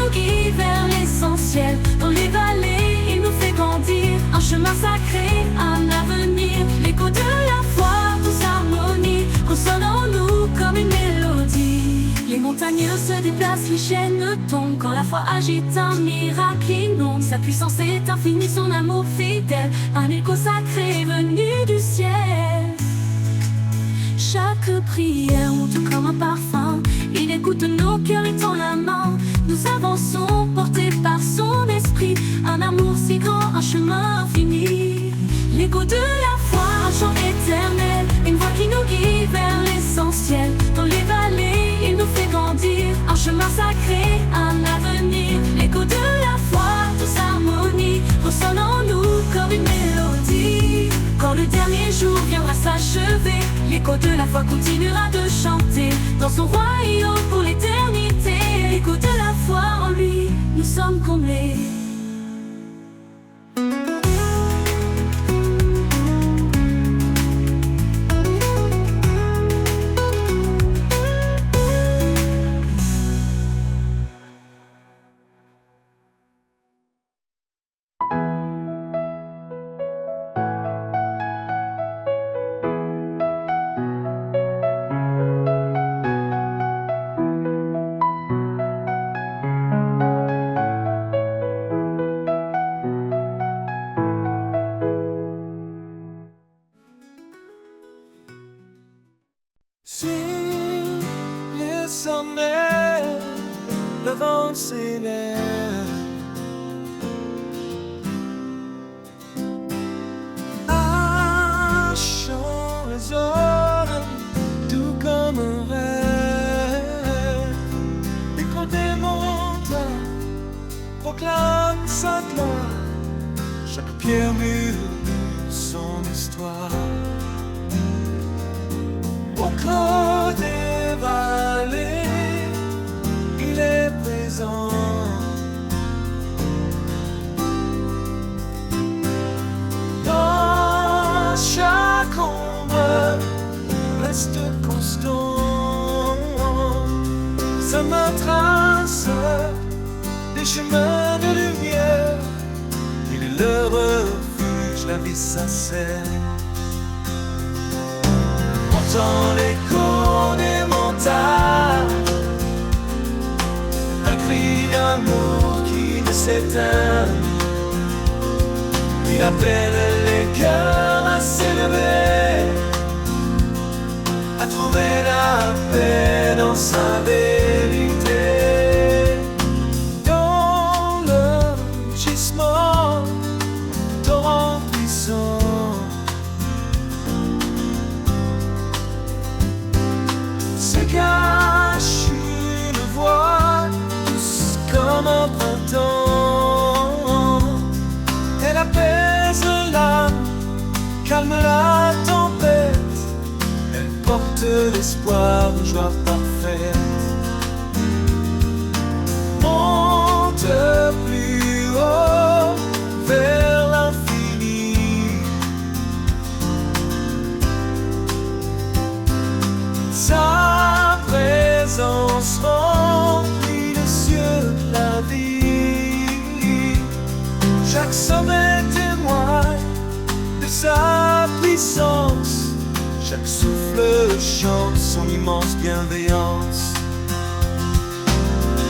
nous guide vers l'essentiel. Dans les vallées, il nous fait grandir. Un chemin sacré, un avenir. L'écho de la foi, tous harmonie, ressonne en nous comme une mélodie. Les montagnes se déplacent, les chaînes tombent. Quand la foi agite, un miracle inonde. Sa puissance est infinie, son amour fidèle. Un écho sacré venu du ciel. Chaque prière monte comme un parfum. Il écoute nos cœurs et tend la main. Nous avançons, portés par son esprit. Un amour si grand, un chemin infini. L'écho de la foi, un chant éternel. Une voix qui nous guide vers l'essentiel. Dans les vallées, il nous fait grandir. Un chemin sacré, un avenir. L'écho de la foi, tous harmonie, ressonne en nous comme une mélodie. Quand le dernier jour viendra s'achever, l'écho de la foi continuera de chanter. Dans son royaume pour l'éternité, l'écho de la foi, en lui, nous sommes comblés. Si le sommet, le vent s'élève, un chant résonne, tout comme un rêve. L'écho des montagnes proclame sa gloire, chaque pierre murmure son histoire. Au creux des vallées, il est présent. Dans chaque ombre, reste constant. Ça me trace des chemins de lumière. Il est le refuge, la vie sincère. Dans l'écho des montagnes, un cri d'amour qui ne s'éteint. Il appelle les cœurs à s'élever, à trouver la paix dans sa vérité. Dans le gisement, torrent puissant, cache une voix douce comme un printemps. Elle apaise l'âme, calme la tempête. Elle porte l'espoir, une joie parfaite. Monte plus haut vers l'infini. Sa présence remplit les cieux de la vie. Chaque sommet témoigne de sa puissance. Chaque souffle chante son immense bienveillance.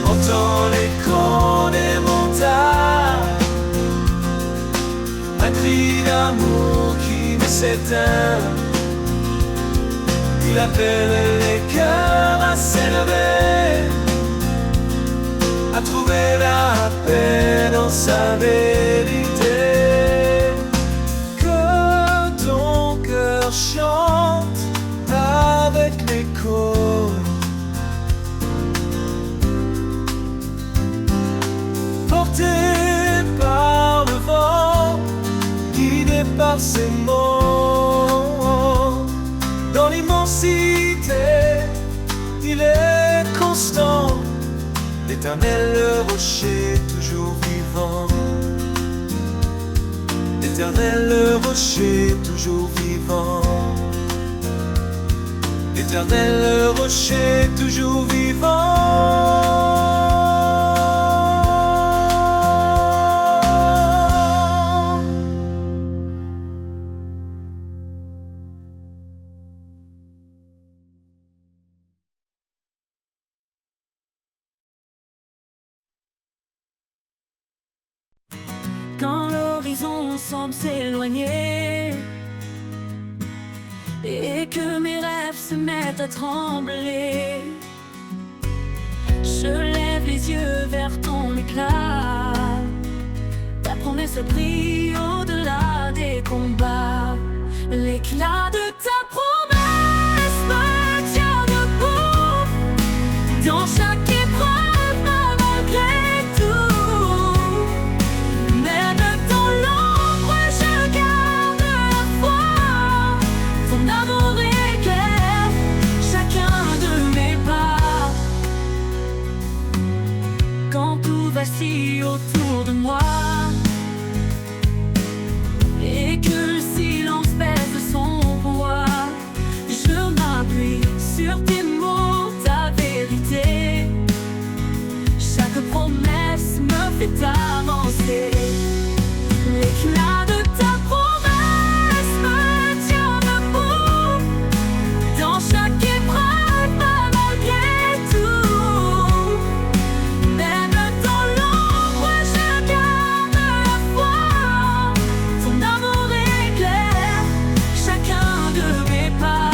Entends l'écho des montagnes, un cri d'amour qui ne s'éteint. Il appelle les cœurs à s'élever, à trouver la paix dans sa vérité. Que ton cœur chante avec l'écho. Porté par le vent, guidé par ses mots. Dans l'immensité, il est constant, l'éternel le rocher toujours vivant. L'éternel le rocher toujours vivant. L'éternel le rocher toujours vivant. quand l'horizon semble s'éloigner et que mes rêves se mettent à trembler. Je lève les yeux vers ton éclat. Ta promesse brille au-delà des combats. L'éclat de ta promesse me tient debout dans chaque épreuve, malgré tout. Même dans l'ombre, je garde la foi. Ton amour éclaire chacun de mes pas. Quand tout vacille autour de moi et que le silence pèse son poids, je m'appuie sur tes mots, ta vérité. Chaque promesse me fait avancer. L'éclat de ta promesse me tient debout dans chaque épreuve, malgré tout. Même dans l'ombre, je garde la foi. Ton amour éclaire chacun de mes pas.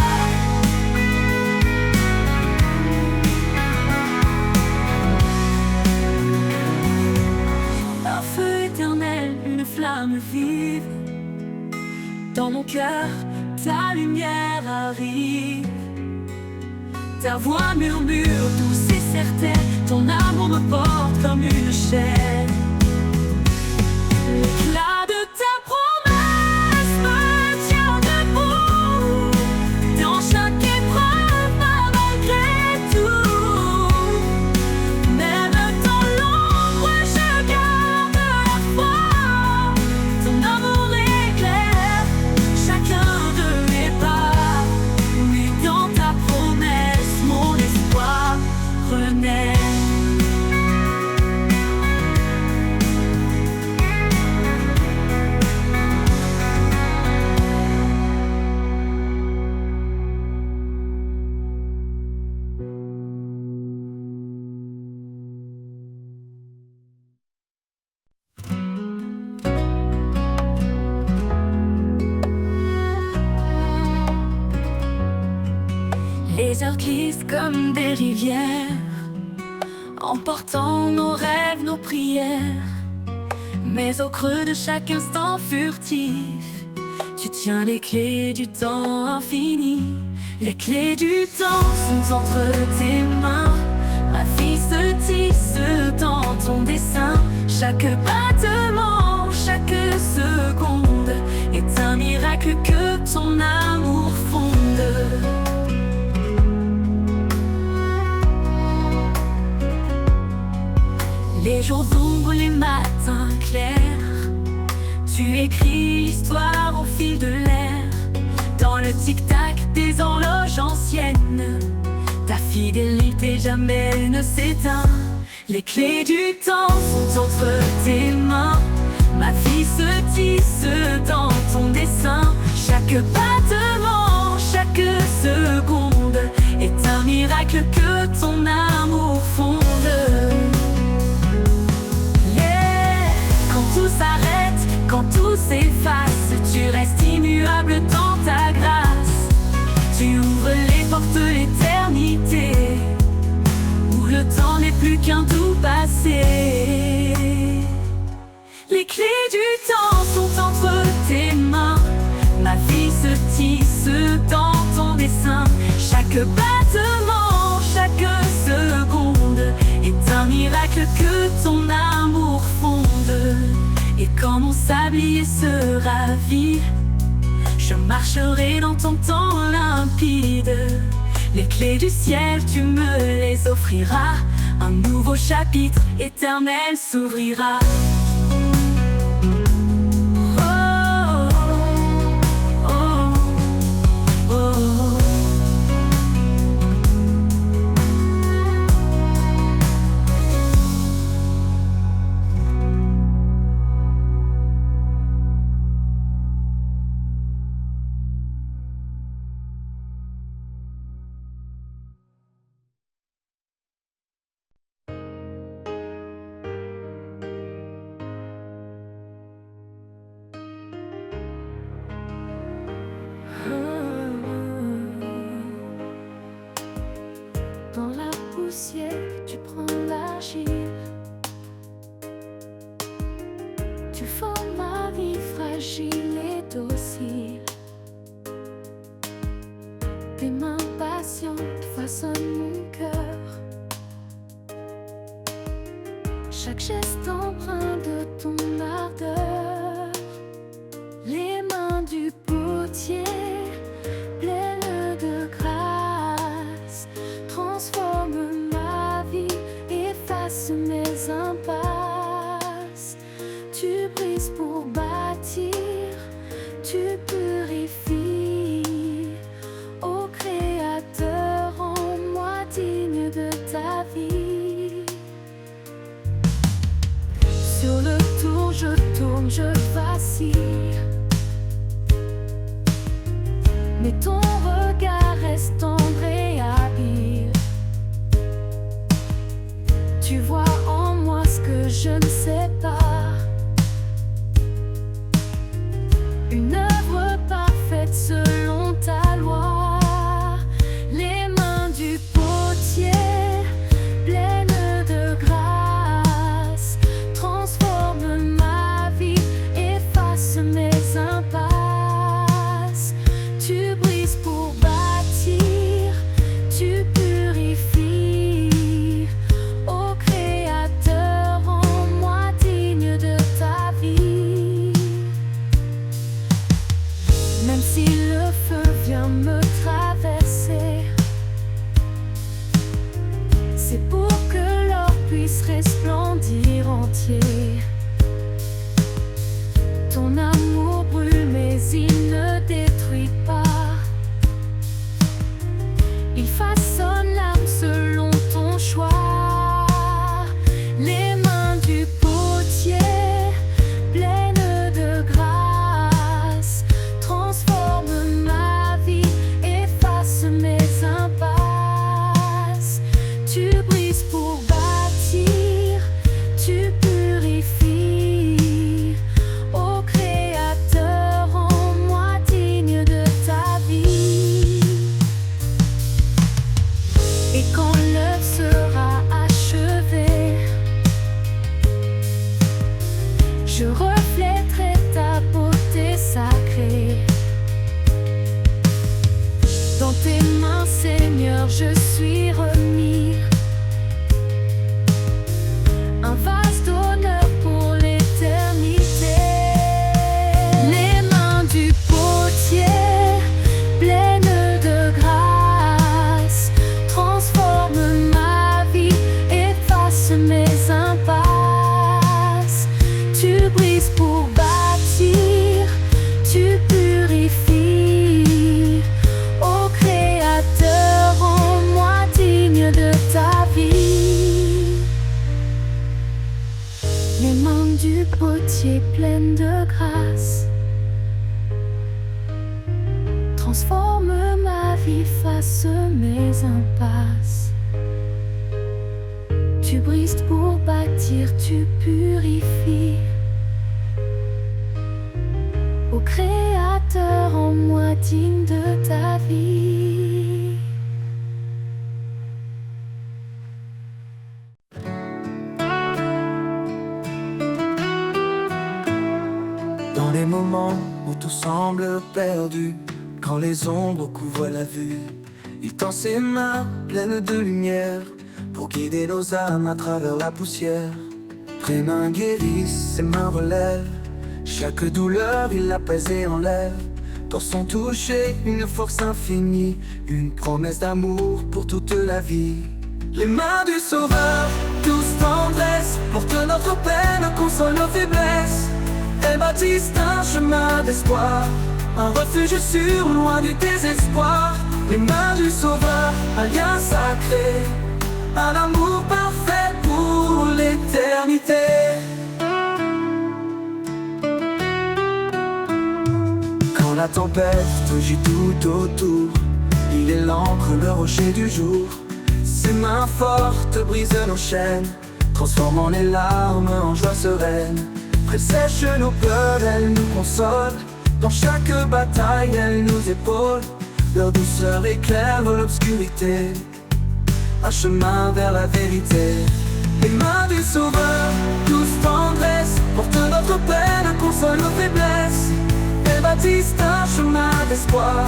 Un feu éternel, une flamme vive. Dans mon cœur, ta lumière arrive. Ta voix murmure douce et certaine. Ton amour me porte comme une chaîne. L'éclat de ta promesse me tient debout dans chaque épreuve, malgré tout. Même dans l'ombre, je garde la foi. Ton amour éclaire chacun de mes pas. Oui, dans ta promesse, mon espoir renaît. Les heures glissent comme des rivières, emportant nos rêves, nos prières. Mais au creux de chaque instant furtif, tu tiens les clés du temps infini. Les clés du temps sont entre tes mains. Ma vie se tisse dans ton dessin. Chaque battement, chaque seconde est un miracle que ton amour fonde. Les jours d'ombre, les matins clairs, tu écris l'histoire au fil de l'air. Dans le tic-tac des horloges anciennes, ta fidélité jamais ne s'éteint. Les clés du temps sont entre tes mains. Ma vie se tisse dans ton dessin. Chaque battement, chaque seconde est un miracle que ton amour fonde. Quand tout s'arrête, quand tout s'efface, tu restes immuable dans ta grâce. Tu ouvres les portes de l'éternité, où le temps n'est plus qu'un doux passé. Les clés du temps sont entre tes mains. Ma vie se tisse dans ton dessin. Chaque battement, chaque seconde est un miracle que ton amour fonde. Et quand mon sablier se ravit, je marcherai dans ton temps limpide. Les clés du ciel, tu me les offriras. Un nouveau chapitre éternel s'ouvrira. poussière, tu prends l'argile. Tu formes ma vie fragile et docile. Tes mains patientes façonnent mon cœur. Chaque geste empreint de ton ardeur. Les mains du potier, pleines de grâce, transforment ma vie, effacent mes impasses. Tu brises pour bâtir, tu purifies. Ô Créateur, rends-moi digne de ta vie. Sur le tour, je tourne, je vacille. Mais ton regard reste tendre et habile. Tu vois en moi ce que je ne sais pas. Une œuvre parfaite selon ta loi. Les mains du potier, pleines de grâce, transforment ma vie, effacent mes impasses. Tu brises pour bâtir, tu purifies. Ô Créateur, rends-moi digne de ta vie. Même si le feu vient me traverser, c'est pour que l'or puisse resplendir entier. Ton amour brûle mais il ne détruit pas. Il façonne l'âme selon ton choix. Les mains du potier, pleines de grâce, transforment ma vie, effacent mes impasses. Tu brises pour bâtir, tu purifies. Ô Créateur, rends-moi digne de ta vie. Et quand l'œuvre sera achevée, je reflèterai ta beauté sacrée. Dans tes mains, Seigneur, je suis remis. Un vase d'honneur pour l'éternité. Les mains du potier, pleines de grâce, transforment ma vie, effacent mes impasses. Tu brises pour bâtir, tu purifies. Ô Créateur, rends-moi digne de ta vie. Les mains du potier, pleines de grâce, transforment ma vie, face mes impasses. Tu brises pour bâtir, tu purifies. Ô Créateur, rends-moi digne de ta vie. Dans les moments où tout semble perdu, quand les ombres couvrent la vue, il tend ses mains pleines de lumière pour guider nos âmes à travers la poussière. Tes mains guérissent, ses mains relèvent chaque douleur, il l'apaise et enlève. Dans son toucher, une force infinie, une promesse d'amour pour toute la vie. Les mains du Sauveur, douce tendresse, portent notre peine, consolent nos faiblesses. Elles bâtissent un chemin d'espoir, un refuge sûr, loin du désespoir. Les mains du Sauveur, un lien sacré, un amour parfait pour l'éternité. Quand la tempête gît tout autour, il est l'encre, le rocher du jour. Ses mains fortes brisent nos chaînes, transformant les larmes en joie sereine. Pressèche nos peurs, elle nous console. Dans chaque bataille, elle nous épaule. Leur douceur éclaire l'obscurité. un chemin vers la vérité. Les mains du Sauveur, douce tendresse, porte notre peine, console nos faiblesses. Elles bâtissent un chemin d'espoir,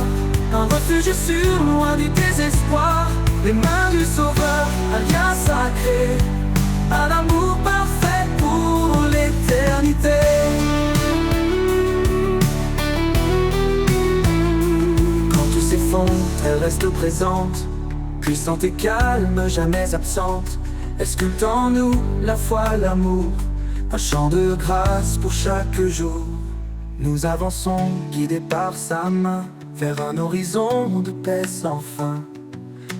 un refuge sûr, loin du désespoir. Les mains du Sauveur, un lien sacré, un amour parfait pour l'éternité. Quand tout s'effondre, elle reste présente, puissante et calme, jamais absente. Elle sculpte en nous la foi, l'amour, un chant de grâce pour chaque jour. Nous avançons, guidés par sa main, vers un horizon de paix sans fin.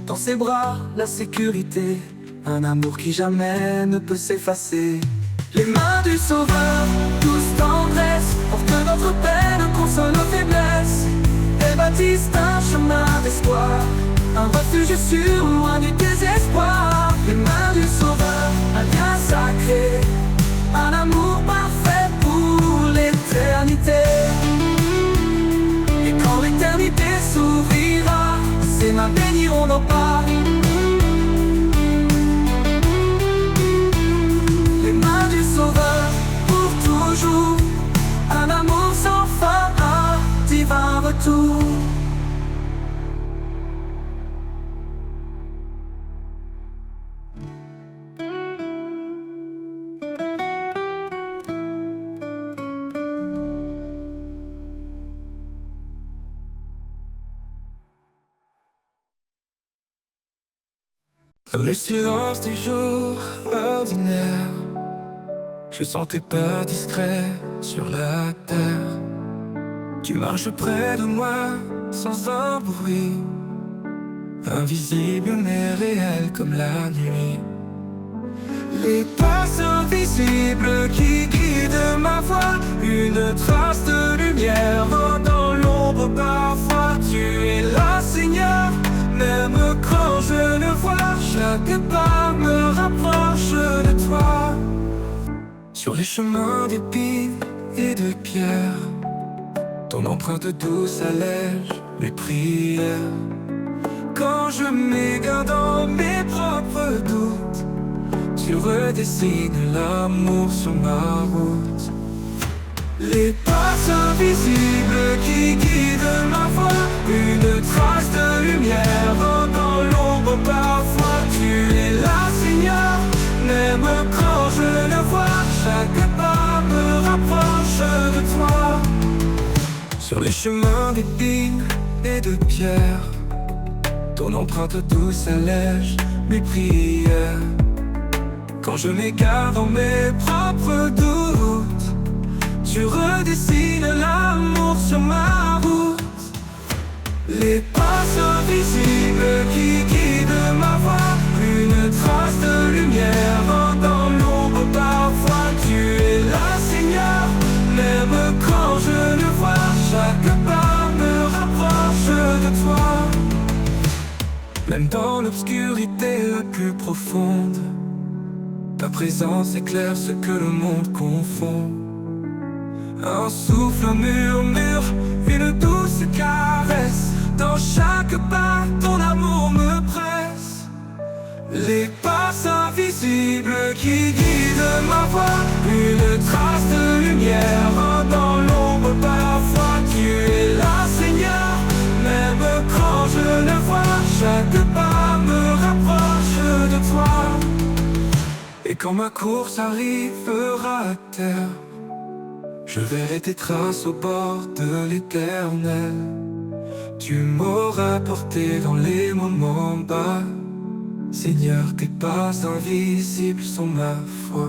Dans ses bras, la sécurité, un amour qui jamais ne peut s'effacer. Les mains du Sauveur, douce tendresse, portent notre peine, consolent nos faiblesses. Elles bâtissent un chemin d'espoir, un refuge sûr, loin du désespoir. Les mains du Sauveur, un lien sacré, un amour parfait pour l'éternité. Et quand l'éternité s'ouvrira, ses mains béniront nos pas. Les mains du Sauveur, pour toujours, un amour sans fin, un divin retour. Dans le silence des jours ordinaires, je sens tes pas discrets sur la terre. Tu marches près de moi sans un bruit, invisible mais réel comme la nuit. Les pas invisibles qui guident ma voie, une trace de lumière dans l'ombre parfois. Tu es là, Seigneur, même quand je ne vois. Chaque pas me rapproche de toi. Sur les chemins d'épines et de pierres, ton empreinte douce allège mes prières. Quand je m'égare dans mes propres doutes, tu redessines l'amour sur ma route. Les pas invisibles qui guident ma voie, une trace de lumière dans l'ombre parfois. Tu es là, Seigneur, même quand je ne vois. Chaque pas me rapproche de toi. Sur les chemins d'épines et de pierres, ton empreinte douce allège mes prières. Quand je m'égare dans mes propres doutes, tu redessines l'amour sur ma route. Les pas invisibles qui guident ma voie, une trace de lumière dans l'ombre parfois. Tu es là, Seigneur, même quand je ne vois. Chaque pas me rapproche de toi. Même dans l'obscurité la plus profonde, ta présence éclaire ce que le monde confond. Un souffle, un murmure, une douce caresse. Dans chaque pas, ton amour me presse. Les pas invisibles qui guident ma voie, une trace de lumière dans l'ombre parfois. Tu es là, Seigneur, même quand je ne vois. Chaque pas me rapproche de toi. Et quand ma course arrivera à terre, je verrai tes traces au bord de l'éternel. Tu m'auras porté dans les moments bas. Seigneur, tes pas invisibles sont ma foi.